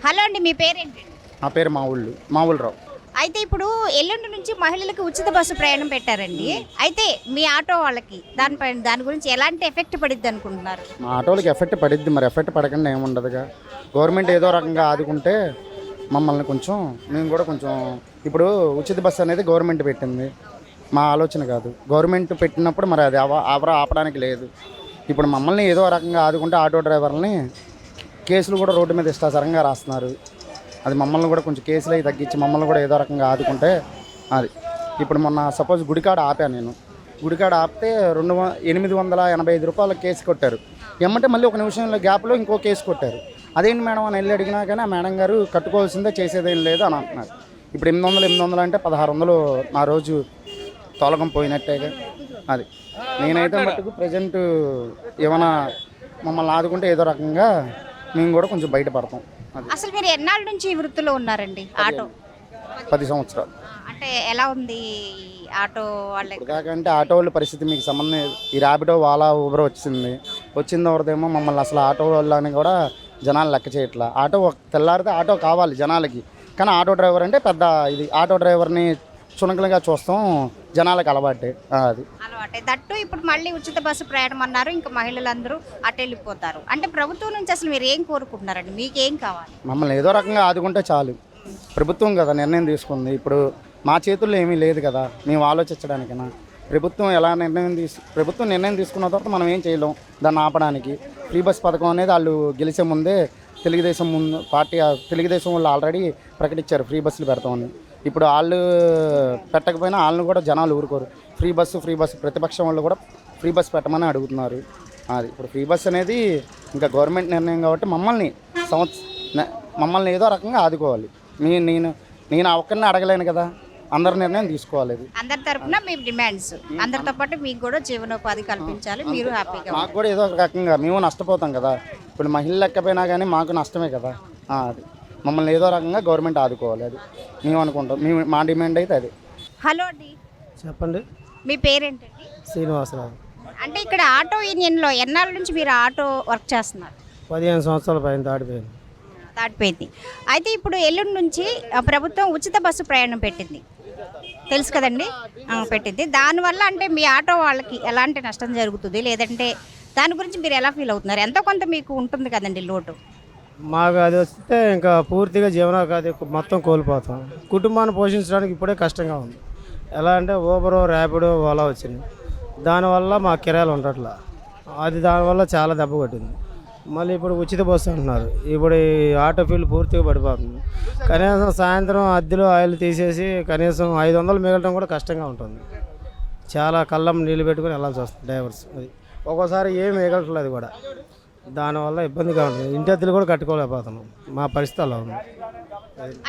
Hello అండి, మీ పేరేంటండి? నా పేరు మావులరావు. అయితే ఇప్పుడు ఎల్లుండి నుంచి మహిళలకు ఉచిత బస్సు ప్రయాణం పెట్టారండి. అయితే మీ ఆటో వాళ్ళకి దాని గురించి ఎలాంటి ఎఫెక్ట్ పడిద్ది అనుకుంటున్నారు? మా ఆటోలకి ఎఫెక్ట్ పడిద్ది, మరి ఎఫెక్ట్ పడకుండా ఏముండదుగా. గవర్నమెంట్ ఏదో రకంగా ఆదుకుంటే మమ్మల్ని కొంచెం, మేము కూడా కొంచెం, ఇప్పుడు ఉచిత బస్సు అనేది గవర్నమెంట్ పెట్టింది, మా ఆలోచన కాదు. గవర్నమెంట్ పెట్టినప్పుడు మరి అది ఎవరు ఆపడానికి లేదు. ఇప్పుడు మమ్మల్ని ఏదో రకంగా ఆదుకుంటే ఆటో డ్రైవర్లని కేసులు కూడా రోడ్డు మీద ఇష్టాసరంగా రాస్తున్నారు. అది మమ్మల్ని కూడా కొంచెం కేసులు అవి తగ్గించి మమ్మల్ని కూడా ఏదో రకంగా ఆదుకుంటే అది. ఇప్పుడు మొన్న సపోజ్ గుడికాడ ఆపాను నేను. గుడికాడ ఆపితే 885 రూపాయల కేసు కొట్టారు. ఏమంటే మళ్ళీ ఒక నిమిషంలో గ్యాప్లో ఇంకో కేసు కొట్టారు. అదేంటి మేడం అని వెళ్ళి అడిగినా కానీ ఆ మేడం గారు కట్టుకోవాల్సిందే, చేసేదేం లేదు అని అంటున్నారు. ఇప్పుడు 800 అంటే 1600 నా రోజు తొలగం పోయినట్టేగా. అది నేనైతే మట్టుకు ప్రజెంట్ ఏమైనా మమ్మల్ని ఆదుకుంటే ఏదో రకంగా మేము కూడా కొంచెం బయటపడతాం. అది అసలు మీరు ఎన్నాళ్ళ నుంచి ఈ వృత్తిలో ఉన్నారండి? ఆటో 10 సంవత్సరాలు. అంటే ఎలా ఉంది ఈ ఆటో వాళ్ళకి? కాకంటే ఆటో వాళ్ళ పరిస్థితి మీకు సంబంధం. ఈ ర్యాపిడో వాలా ఊబర్ వచ్చింది ఎవరిదేమో మమ్మల్ని అసలు ఆటో వాళ్ళని కూడా జనాలు లెక్క చేయట్లా. ఆటో తెల్లారితే ఆటో కావాలి జనాలకి, కానీ ఆటో డ్రైవర్ అంటే పెద్ద ఇది. ఆటో డ్రైవర్ని చునకలుగా చూస్తాం, జనాలకు అలవాటే. అది అలవాటే. దట్టు ఇప్పుడు మళ్ళీ ఉచిత బస్సు ప్రయాణం అన్నారు, ఇంకా మహిళలందరూ అటు వెళ్ళిపోతారు. అంటే ప్రభుత్వం నుంచి అసలు మీరు ఏం కోరుకుంటున్నారండి? మీకేం కావాలి? మమ్మల్ని ఏదో రకంగా ఆదుకుంటే చాలు. ప్రభుత్వం కదా నిర్ణయం తీసుకుంది, ఇప్పుడు మా చేతుల్లో ఏమీ లేదు కదా మేము ఆలోచించడానికైనా. ప్రభుత్వం ప్రభుత్వం నిర్ణయం తీసుకున్న తర్వాత మనం ఏం చేయలేం దాన్ని ఆపడానికి. ఫ్రీ బస్ పథకం అనేది వాళ్ళు గెలిచే ముందే తెలుగుదేశం వాళ్ళు ఆల్రెడీ ప్రకటించారు ఫ్రీ బస్సులు పెడతామని. ఇప్పుడు వాళ్ళు పెట్టకపోయినా వాళ్ళని కూడా జనాలు ఊరుకోరు. ఫ్రీ బస్సు ప్రతిపక్షం వాళ్ళు కూడా ఫ్రీ బస్ పెట్టమని అడుగుతున్నారు. అది ఇప్పుడు ఫ్రీ బస్ అనేది ఇంకా గవర్నమెంట్ నిర్ణయం కాబట్టి మమ్మల్ని ఏదో రకంగా ఆదుకోవాలి. నేను ఒక్కరిని అడగలేను కదా, అందరి నిర్ణయం తీసుకోవాలి. అందరి తరపున మీ డిమాండ్స్, అందరితో పాటు మీకు కూడా జీవనోపాధి కల్పించాలి, మీరు హ్యాపీగా. మాకు కూడా ఏదో ఒక రకంగా మేము నష్టపోతాం కదా. ఇప్పుడు మహిళలు లెక్కపోయినా కానీ మాకు నష్టమే కదా. అది మమ్మల్ని ఏదో రకంగా గవర్నమెంట్ ఆదుకోవాలి, అది మేము అనుకుంటాం. మా డిమాండ్ అయితే అది. హలో అండి, చెప్పండి. మీ పేరేంటండి? శ్రీనివాసరావు. అంటే ఇక్కడ ఆటో యూనియన్లో ఎన్నాళ్ళ నుంచి మీరు ఆటో వర్క్ చేస్తున్నారు? 15 సంవత్సరాల పైన దాటిపోయింది. అయితే ఇప్పుడు ఎల్లుండి నుంచి ప్రభుత్వం ఉచిత బస్సు ప్రయాణం పెట్టింది, తెలుసు కదండి? పెట్టింది. దానివల్ల అంటే మీ ఆటో వాళ్ళకి ఎలాంటి నష్టం జరుగుతుంది, లేదంటే దాని గురించి మీరు ఎలా ఫీల్ అవుతున్నారు? ఎంతో కొంత మీకు ఉంటుంది కదండి లోటు. మాకు అది వస్తే ఇంకా పూర్తిగా జీవనోపాధి మొత్తం కోల్పోతాం. కుటుంబాన్ని పోషించడానికి ఇప్పుడే కష్టంగా ఉంది. ఎలా అంటే ఊబర్, ర్యాపిడో, ఓలా వచ్చింది, దానివల్ల మా కిరాయిలు ఉండట్లా. అది దానివల్ల చాలా దెబ్బ కొట్టింది. మళ్ళీ ఇప్పుడు ఉచిత బస్సు అంటున్నారు. ఇప్పుడు ఈ ఆటో ఫీల్డ్ పూర్తిగా పడిపోతుంది. కనీసం సాయంత్రం అద్దెలు ఆయిల్ తీసేసి కనీసం 500 మిగలడం కూడా కష్టంగా ఉంటుంది. చాలా కళ్ళం నీళ్ళు పెట్టుకుని వెళ్ళాల్సి వస్తుంది డ్రైవర్స్. అది ఒక్కోసారి ఏం మిగలట్లేదు కూడా, దానివల్ల ఇబ్బందిగా ఉంటుంది. ఇంటి అద్దెలు కూడా కట్టుకోలేకపోతున్నాం. మా పరిస్థితి అలా ఉంది.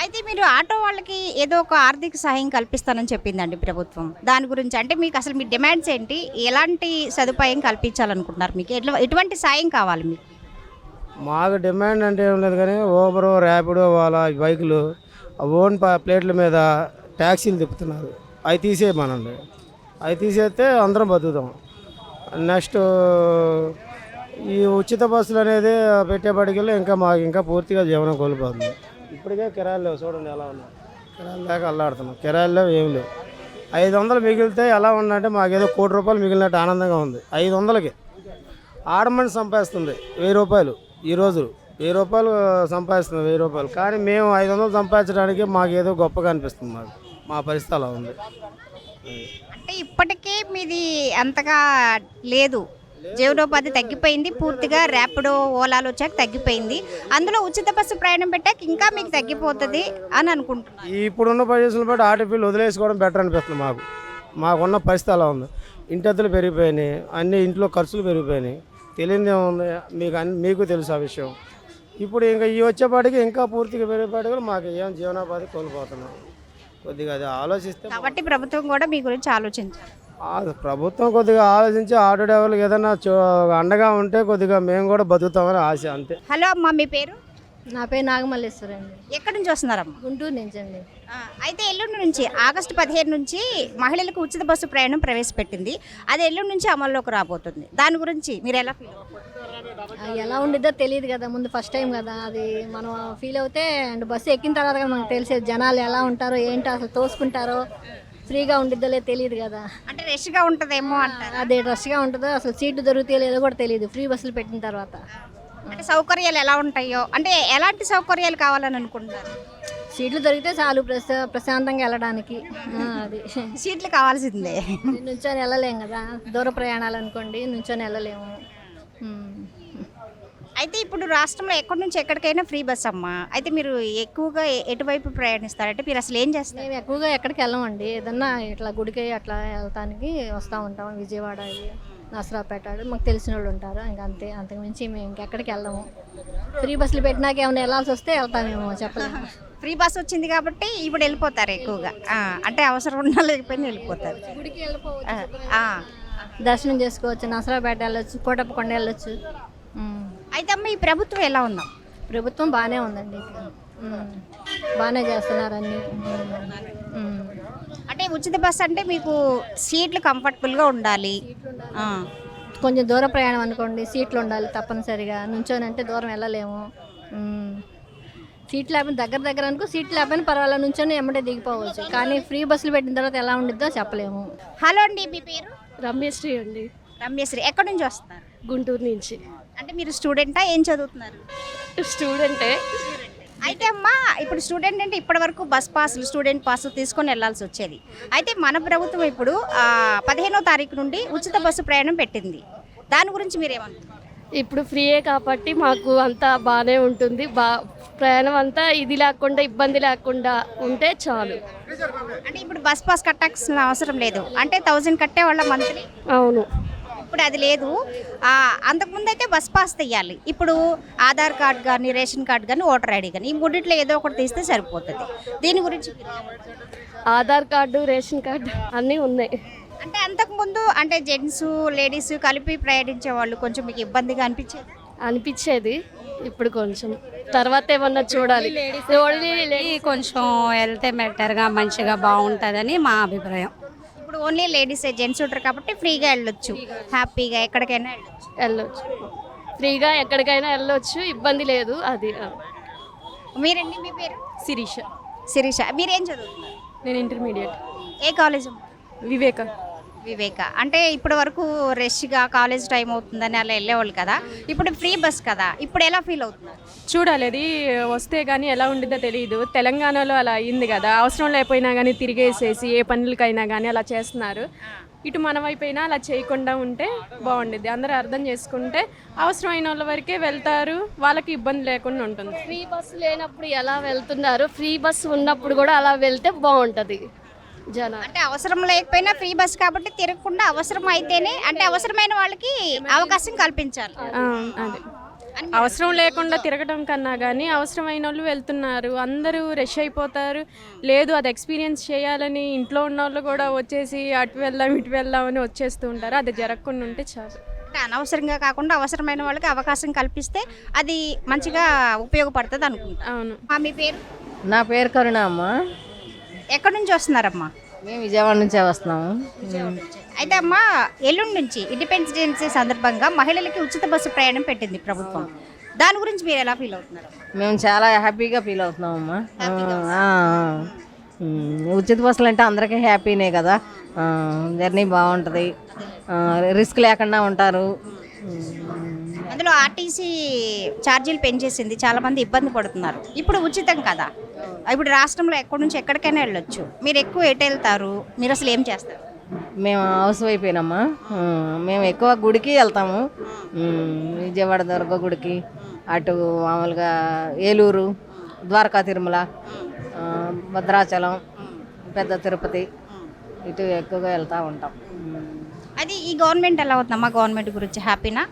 అయితే మీరు ఆటో వాళ్ళకి ఏదో ఒక ఆర్థిక సహాయం కల్పిస్తానని చెప్పిందండి ప్రభుత్వం. దాని గురించి అంటే మీకు అసలు మీ డిమాండ్స్ ఏంటి? ఎలాంటి సదుపాయం కల్పించాలనుకుంటున్నారు? మీకు ఎటువంటి సాయం కావాలి మీకు? మాకు డిమాండ్ అంటే ఏం లేదు, కానీ ఊబర్, ర్యాపిడో, వాళ్ళ బైకులు ఓన్ ప్లేట్ల మీద ట్యాక్సీలు తిప్పుతున్నారు. అవి తీసేయమనండి. అవి తీసేస్తే అందరం బతుకుతాం. నెక్స్ట్ ఈ ఉచిత బస్సులు అనేది పెట్టేపటికెళ్ళి ఇంకా పూర్తిగా జీవనం కోల్పోతుంది. ఇప్పటికే కిరాయిలు లేవు, చూడండి ఎలా ఉన్నాయి. కిరాయిలు లేక అల్లాడుతున్నాం. కిరాయిలు లేవు, ఏం లేవు. 500 మిగిలితే ఎలా ఉందంటే మాకేదో 1 కోటి రూపాయలు మిగిలినట్టు ఆనందంగా ఉంది. 500కి ఆడమని సంపాదిస్తుంది 1000 రూపాయలు. ఈరోజు 1000 రూపాయలు సంపాదిస్తుంది, 1000 రూపాయలు. కానీ మేము 500 సంపాదించడానికి మాకు ఏదో గొప్పగా అనిపిస్తుంది. మా పరిస్థితి అలా ఉంది. అంటే ఇప్పటికే మీది అంతగా లేదు, జీవనోపాధి తగ్గిపోయింది పూర్తిగా. ర్యాపిడో, ఓలాలు వచ్చాక తగ్గిపోయింది. అందులో ఉచిత బస్సు ప్రయాణం పెట్టాక ఇంకా మీకు తగ్గిపోతుంది అని అనుకుంటున్నాను. ఇప్పుడున్న పరిస్థితులను బట్టి ఆటో ఫీల్డ్ వదిలేసుకోవడం బెటర్ అనిపిస్తుంది మాకున్న పరిస్థితి అలా ఉంది. ఇంటి అద్దెలు పెరిగిపోయినాయి, అన్ని ఇంట్లో ఖర్చులు పెరిగిపోయినాయి. తెలియదు ఏముంది మీకు తెలుసు ఆ విషయం. ఇప్పుడు ఇంకా ఈ వచ్చేపాటికి ఇంకా పూర్తిగా పెరిగేపాటికి మాకు ఏం జీవనోపాధి కోల్పోతున్నాం. కొద్దిగా అది ఆలోచిస్తే, కాబట్టి ప్రభుత్వం కూడా మీ గురించి ఆలోచించాలి. ప్రభుత్వం కొద్దిగా ఆలోచించి ఆటో డ్రైవర్లకు ఏదైనా అండగా ఉంటే కొద్దిగా మేము కూడా బతుకుతామని ఆశ, అంతే. హలో అమ్మ, మీ పేరు? నా పేరు నాగమల్లేశ్వరి అండి, ఎక్కడి నుంచి వస్తున్నారమ్మా? గుంటూరు నుంచి అండి. అయితే ఎల్లుండి నుంచి ఆగస్టు 15 నుంచి మహిళలకు ఉచిత బస్సు ప్రయాణం ప్రవేశపెట్టింది. అది ఎల్లుండి నుంచి అమల్లోకి రాబోతుంది. దాని గురించి మీరు ఎలా ఫీల్ అవుతారు? ఎలా ఉండిద్దో తెలియదు కదా, ముందు ఫస్ట్ టైం కదా అది. మనం ఫీల్ అవుతే అండ్ బస్సు ఎక్కిన తర్వాత కదా మనకు తెలిసేది జనాలు ఎలా ఉంటారో ఏంటో, అసలు తోసుకుంటారో ఫ్రీగా ఉండిద్దో లేదో తెలియదు కదా. అంటే రష్గా ఉంటుందేమో అంటారు. అదే రష్గా ఉంటుందో, అసలు సీట్లు దొరుకుతాయో లేదో కూడా తెలియదు ఫ్రీ బస్సులు పెట్టిన తర్వాత. అంటే సౌకర్యాలు ఎలా ఉంటాయో, అంటే ఎలాంటి సౌకర్యాలు కావాలని అనుకుంటున్నారు? సీట్లు దొరికితే చాలు ప్రశాంతంగా వెళ్ళడానికి. అది సీట్లు కావాల్సిందే. నుంచొని వెళ్ళలేము కదా, దూర ప్రయాణాలు అనుకోండి నుంచొని వెళ్ళలేము. అయితే ఇప్పుడు రాష్ట్రంలో ఎక్కడి నుంచి ఎక్కడికైనా ఫ్రీ బస్ అమ్మా. అయితే మీరు ఎక్కువగా ఎటువైపు ప్రయాణిస్తారంటే మీరు అసలు ఏం చేస్తారు? మేము ఎక్కువగా ఎక్కడికి వెళ్ళమండి, ఏదన్నా ఇట్లా గుడికి అట్లా వెళ్తానికి వస్తూ ఉంటాం. విజయవాడ నసరాపేట మాకు తెలిసిన వాళ్ళు ఉంటారు, ఇంకా అంతే. అంతకుమించి మేము ఇంకెక్కడికి వెళ్ళము. ఫ్రీ బస్సులు పెట్టినాక ఏమైనా వెళ్ళాల్సి వస్తే వెళ్తామేమో చెప్పలేము. ఫ్రీ బస్ వచ్చింది కాబట్టి ఇప్పుడు వెళ్ళిపోతారు ఎక్కువగా. అంటే అవసరం ఉన్నా లేకపోయినా వెళ్ళిపోతారు. గుడికి వెళ్ళిపోవచ్చు, ఆ. దర్శనం చేసుకోవచ్చు, నసరాపేట వెళ్ళొచ్చు, కోటప్పకొండ వెళ్ళొచ్చు. అయితే అమ్మ ఈ ప్రభుత్వం ఎలా ఉందాం? ప్రభుత్వం బాగానే ఉందండి, బాగానే చేస్తున్నారు అన్నీ. అంటే ఉచిత బస్ అంటే మీకు సీట్లు కంఫర్టబుల్గా ఉండాలి. కొంచెం దూర ప్రయాణం అనుకోండి, సీట్లు ఉండాలి తప్పనిసరిగా. నుంచోని అంటే దూరం వెళ్ళలేము. సీట్లు లేకపోయినా దగ్గర అనుకో, సీట్లు లేకపోయినా పర్వాలేదు, నుంచొని ఎమ్మటే దిగిపోవచ్చు. కానీ ఫ్రీ బస్సులు పెట్టిన తర్వాత ఎలా ఉండిద్దో చెప్పలేము. హలో అండి, మీ పేరు? రమ్యశ్రీ అండి, రమ్యశ్రీ. ఎక్కడి నుంచి వస్తున్నారు? గుంటూరు నుంచి. అంటే మీరు స్టూడెంటా, ఏం చదువుతున్నారు? స్టూడెంటే. అయితే అమ్మా, ఇప్పుడు స్టూడెంట్ అంటే ఇప్పటివరకు బస్ పాసులు, స్టూడెంట్ పాసులు తీసుకొని వెళ్ళాల్సి వచ్చేది. అయితే మన ప్రభుత్వం ఇప్పుడు 15వ తారీఖు నుండి ఉచిత బస్సు ప్రయాణం పెట్టింది. దాని గురించి మీరేమంటారు? ఇప్పుడు ఫ్రీయే కాబట్టి మాకు అంతా బాగానే ఉంటుంది. ప్రయాణం అంతా ఇది లేకుండా, ఇబ్బంది లేకుండా ఉంటే చాలు. అంటే ఇప్పుడు బస్ పాస్ కట్టాల్సిన అవసరం లేదు. అంటే 1000 కట్టేవాళ్ళ మంత్లీ. అవును. ఇప్పుడు అది లేదు. అంతకుముందు అయితే బస్ పాస్ తీయాలి. ఇప్పుడు ఆధార్ కార్డ్ కానీ, రేషన్ కార్డ్ కానీ, ఓటర్ ఐడి కానీ, ఈ మూడిట్లో ఏదో ఒకటి తీస్తే సరిపోతుంది. దీని గురించి ఆధార్ కార్డు, రేషన్ కార్డు అన్నీ ఉన్నాయి. అంటే అంతకుముందు అంటే జెంట్స్, లేడీస్ కలిపి ప్రయాణించే వాళ్ళు కొంచెం మీకు ఇబ్బందిగా అనిపించేది. ఇప్పుడు కొంచెం తర్వాత ఏమన్నా చూడాలి. కొంచెం వెళ్తే బెటర్గా, మంచిగా బాగుంటుందని మా అభిప్రాయం. ఇప్పుడు ఓన్లీ లేడీసే, జెంట్స్ ఉంటారు కాబట్టి ఫ్రీగా వెళ్ళొచ్చు, హ్యాపీగా ఎక్కడికైనా వెళ్ళొచ్చు. ఫ్రీగా ఎక్కడికైనా వెళ్ళొచ్చు, ఇబ్బంది లేదు. అది. మీరండి, మీ పేరు? శిరీష. శిరీష. మీరేం చదువుతున్నారు? నేను ఇంటర్మీడియట్. ఏ కాలేజ్? వివేక. వివేక. అంటే ఇప్పటి వరకు రష్గా కాలేజ్ టైం అవుతుందని అలా వెళ్ళేవాళ్ళు కదా, ఇప్పుడు ఫ్రీ బస్ కదా, ఇప్పుడు ఎలా ఫీల్ అవుతున్నారు? చూడాలి, అది వస్తే కానీ ఎలా ఉండిద్దో తెలియదు. తెలంగాణలో అలా అయింది కదా, అవసరం లేకపోయినా కానీ తిరిగేసేసి ఏ పనులకైనా కానీ అలా చేస్తున్నారు. ఇటు మన వైపైనా అలా చేయకుండా ఉంటే బాగుండిద్ది. అందరూ అర్థం చేసుకుంటే అవసరమైన వాళ్ళ వరకే వెళ్తారు, వాళ్ళకి ఇబ్బంది లేకుండా ఉంటుంది. ఫ్రీ బస్సు లేనప్పుడు ఎలా వెళ్తున్నారు, ఫ్రీ బస్సు ఉన్నప్పుడు కూడా అలా వెళ్తే బాగుంటుంది. అంటే అవసరం లేకపోయినా ఫ్రీ బస్ కాబట్టి తిరగకుండా, అవసరం అయితేనే అంటే అవసరమైన వాళ్ళకి అవకాశం కల్పించాలి. అదే, అవసరం లేకుండా తిరగడం కన్నా కానీ అవసరమైన వాళ్ళు వెళ్తున్నారు. అందరూ రష్ అయిపోతారు. లేదు, అది ఎక్స్పీరియన్స్ చేయాలని ఇంట్లో ఉన్న వాళ్ళు కూడా వచ్చేసి అటు వెళ్దాం ఇటు వెళ్దాం అని వచ్చేస్తూ ఉంటారు. అది జరగకుండా ఉంటే చాలు. అంటే అనవసరంగా కాకుండా అవసరమైన వాళ్ళకి అవకాశం కల్పిస్తే అది మంచిగా ఉపయోగపడుతుంది అనుకుంటా. అవును. మీ పేరు? నా పేరు కరుణ అమ్మ. ఎక్కడి నుంచి వస్తున్నారమ్మా? మేము విజయవాడ నుంచే వస్తున్నాము. అయితే అమ్మా, ఎల్లుండి నుంచి ఇండిపెండెన్స్ డే సందర్భంగా మహిళలకి ఉచిత బస్సు ప్రయాణం పెట్టింది ప్రభుత్వం. దాని గురించి మీరు ఎలా ఫీల్ అవుతున్నారు? మేము చాలా హ్యాపీగా ఫీల్ అవుతున్నాం అమ్మా. ఉచిత బస్సులు అంటే అందరికీ హ్యాపీనే కదా, జర్నీ బాగుంటుంది, రిస్క్ లేకుండా ఉంటారు. అందులో ఆర్టీసీ ఛార్జీలు పెంచేసింది, చాలామంది ఇబ్బంది పడుతున్నారు. ఇప్పుడు ఉచితం కదా, ఇప్పుడు రాష్ట్రంలో ఎక్కడి నుంచి ఎక్కడికైనా వెళ్ళొచ్చు. మీరు ఎక్కువ ఎటు వెళ్తారు, మీరు అసలు ఏం చేస్తారు? మేము హౌస్ అయిపోయినామా, మేము ఎక్కువ గుడికి వెళ్తాము. విజయవాడ దుర్గ గుడికి, అటు మామూలుగా ఏలూరు, ద్వారకా తిరుమల, భద్రాచలం, పెద్ద తిరుపతి, ఇటు ఎక్కువగా వెళ్తూ ఉంటాం. అది ఈ గవర్నమెంట్ ఎలా అవుతుందమ్మా? గవర్నమెంట్ గురించి హ్యాపీనా?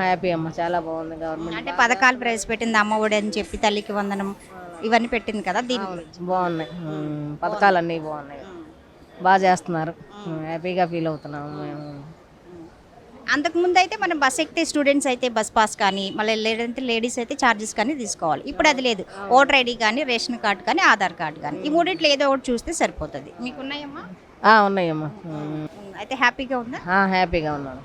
హ్యాపీ అమ్మ, చాలా బాగుంది గవర్నమెంట్. అంటే పథకాలు ప్రవేశపెట్టింది, అమ్మ ఒడి అని చెప్పి, తల్లికి వందనం ఇవన్నీ పెట్టింది కదా, దీని గురించి బాగున్నాయి. పథకాలన్నీ బాగున్నాయి, బాగా చేస్తున్నారు. హ్యాపీగా ఫీల్ అవుతున్నాము మేము. అంతకుముందు అయితే మనం బస్ ఎక్కితే స్టూడెంట్స్ అయితే బస్ పాస్ కానీ మళ్ళీ లేదంటే లేడీస్ అయితే ఛార్జెస్ కానీ తీసుకోవాలి. ఇప్పుడు అది లేదు. ఓటర్ ఐడి కానీ రేషన్ కార్డు కానీ ఆధార్ కార్డు కానీ ఈ మూడిట్లో ఏదో ఒకటి చూస్తే సరిపోతుంది. మీకున్నాయమ్మా? ఉన్నాయమ్మా. అయితే హ్యాపీగా ఉందా? హ్యాపీగా ఉన్నాను.